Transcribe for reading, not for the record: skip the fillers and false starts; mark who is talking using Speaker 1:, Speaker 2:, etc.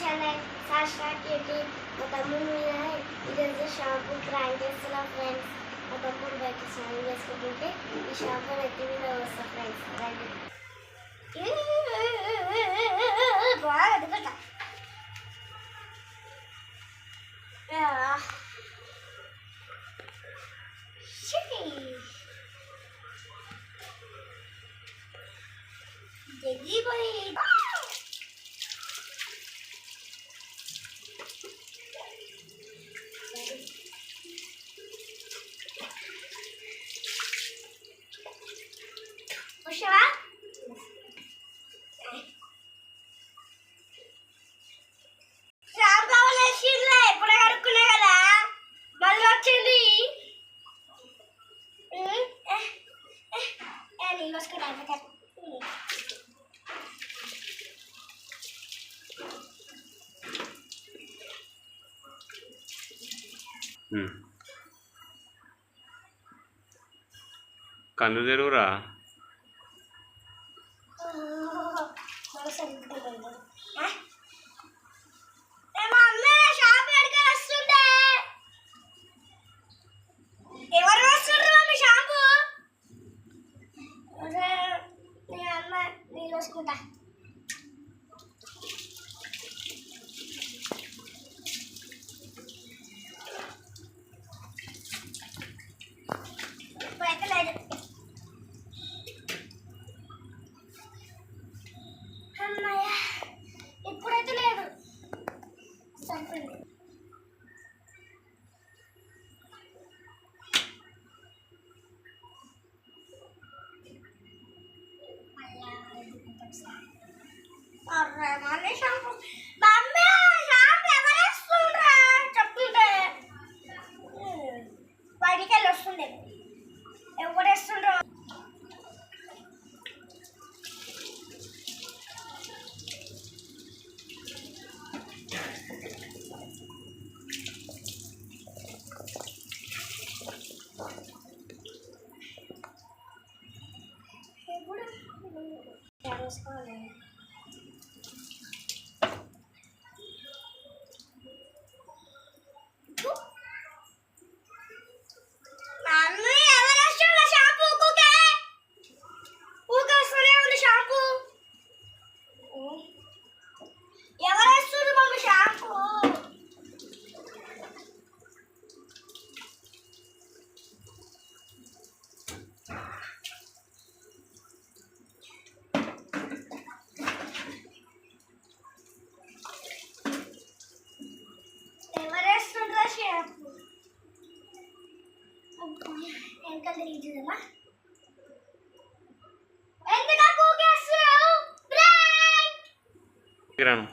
Speaker 1: Channel సాష్ట్రా KT. మా తమ్ముడు మీద ఈరోజు షాంపూ ప్రాంక్ చేస్తున్నా ఫ్రెండ్స్. మా తమ్ముడు బయట స్నానం చేసుకుంటుంటే ఈ షాంపూ నెత్తి మీద వస్తా ఫ్రెండ్స్. రండి. బాగా దిగుతా. జగ్గిపోయి వచ్చావా? షాంపూ వేసిందిలే, ఎప్పుడే కడుక్కున్నా కదా, మళ్ళీ వచ్చింది. నీళ్ళు వస్తున్నా
Speaker 2: కన్ను తెరువురా.
Speaker 1: ఎవరు వస్తుండ్రు మమ్మీ షాంపూ? అమ్మ నీళ్ళు వసుకుంటా. ఇప్పుడైతే లేదు. అమ్మయ్య, ఇప్పుడైతే లేదు. సరిపోయింది. అరే మళ్ళీ షాంపూ. మమ్మీ షాంపూ ఎవరు వేస్తుండ్రా చెప్తుంటే బయటికి వెళ్ళి వస్తుండే. ఎవరు వేస్తుండ్రో? ఎప్పుడు వేసుకోవాలి.
Speaker 2: కిరణ్